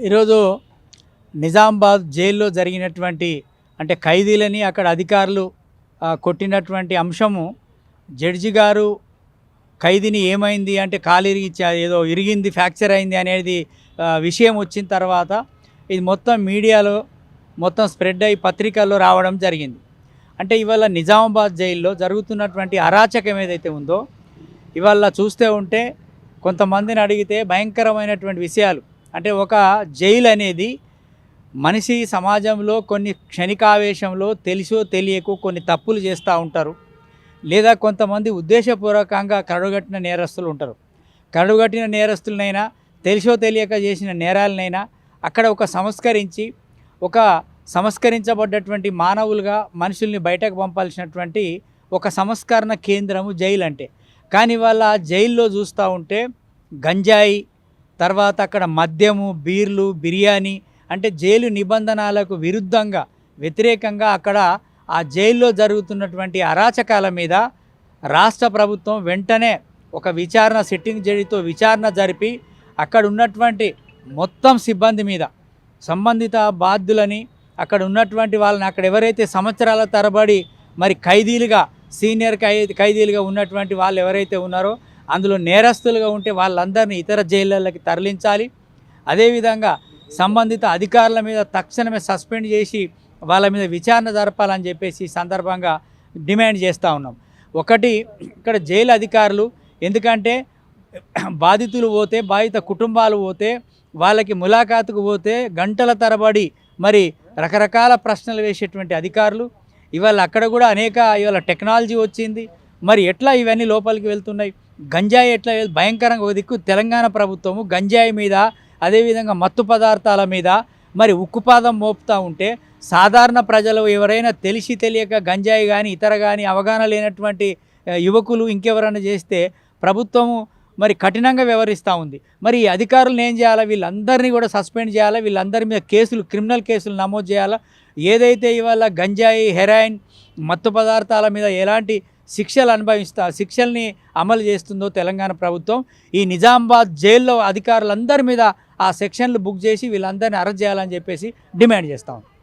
ఈరోజు నిజామాబాద్ జైల్లో జరిగినటువంటి అంటే ఖైదీలని అక్కడ అధికారులు కొట్టినటువంటి అంశము జడ్జి గారు ఖైదీని ఏమైంది అంటే కాలు ఏదో ఇరిగింది ఫ్రాక్చర్ అయింది అనేది విషయం వచ్చిన తర్వాత ఇది మొత్తం మీడియాలో మొత్తం స్ప్రెడ్ అయ్యి పత్రికల్లో రావడం జరిగింది. అంటే ఇవాళ నిజామాబాద్ జైల్లో జరుగుతున్నటువంటి అరాచకం ఏదైతే ఉందో ఇవాళ చూస్తూ ఉంటే కొంతమందిని అడిగితే భయంకరమైనటువంటి విషయాలు. అంటే ఒక జైలు అనేది మనిషి సమాజంలో కొన్ని క్షణికావేశంలో తెలిసో తెలియకో కొన్ని తప్పులు చేస్తూ ఉంటారు, లేదా కొంతమంది ఉద్దేశపూర్వకంగా కరుడుగట్టిన నేరస్తులు ఉంటారు. కరుడుగట్టిన నేరస్తులనైనా తెలిసో తెలియక చేసిన నేరాలనైనా అక్కడ ఒక సంస్కరించబడ్డటువంటి మానవులుగా మనుషుల్ని బయటకు పంపాల్సినటువంటి ఒక సంస్కరణ కేంద్రము జైలు అంటే. కానీ వాళ్ళ జైల్లో చూస్తూ ఉంటే గంజాయి, తర్వాత అక్కడ మద్యము, బీర్లు, బిర్యానీ, అంటే జైలు నిబంధనలకు విరుద్ధంగా వ్యతిరేకంగా అక్కడ ఆ జైల్లో జరుగుతున్నటువంటి అరాచకాల మీద రాష్ట్ర ప్రభుత్వం వెంటనే ఒక విచారణ సిట్టింగ్ జడ్జితో విచారణ జరిపి అక్కడ ఉన్నటువంటి మొత్తం సిబ్బంది మీద సంబంధిత బాధ్యులని అక్కడ ఉన్నటువంటి వాళ్ళని అక్కడ ఎవరైతే సంవత్సరాల తరబడి మరి ఖైదీలుగా సీనియర్ ఖైదీలుగా ఉన్నటువంటి వాళ్ళు ఎవరైతే ఉన్నారో అందులో నేరస్తులుగా ఉంటే వాళ్ళందరినీ ఇతర జైళ్ళకి తరలించాలి. అదేవిధంగా సంబంధిత అధికారుల మీద తక్షణమే సస్పెండ్ చేసి వాళ్ళ మీద విచారణ జరపాలని చెప్పేసి సందర్భంగా డిమాండ్ చేస్తూ ఉన్నాం. ఒకటి, ఇక్కడ జైలు అధికారులు ఎందుకంటే బాధితులు పోతే, బాధిత కుటుంబాలు పోతే, వాళ్ళకి ములాఖాతుకు పోతే గంటల తరబడి మరి రకరకాల ప్రశ్నలు వేసేటువంటి అధికారులు. ఇవాళ అక్కడ కూడా ఇవాళ టెక్నాలజీ వచ్చింది, మరి ఎట్లా ఇవన్నీ లోపలికి వెళ్తున్నాయి, గంజాయి ఎట్లా భయంకరంగా. ఒక దిక్కు తెలంగాణ ప్రభుత్వము గంజాయి మీద అదేవిధంగా మత్తు పదార్థాల మీద మరి ఉక్కుపాదం మోపుతూ ఉంటే సాధారణ ప్రజలు ఎవరైనా తెలిసి తెలియక గంజాయి కానీ ఇతర కానీ అవగాహన లేనటువంటి యువకులు ఇంకెవరైనా చేస్తే ప్రభుత్వము మరి కఠినంగా వ్యవహరిస్తూ ఉంది. మరి ఈ అధికారులను ఏం చేయాలా? వీళ్ళందరినీ కూడా సస్పెండ్ చేయాలా, వీళ్ళందరి మీద క్రిమినల్ కేసులు నమోదు చేయాలా. ఏదైతే ఇవాళ గంజాయి, హెరాయిన్, మత్తు పదార్థాల మీద ఎలాంటి శిక్షల్ని అమలు చేస్తుందో తెలంగాణ ప్రభుత్వం, ఈ నిజామాబాద్ జైల్లో అధికారులందరి మీద ఆ సెక్షన్లు బుక్ చేసి వీళ్ళందరినీ అరెస్ట్ చేయాలని చెప్పేసి డిమాండ్ చేస్తాం.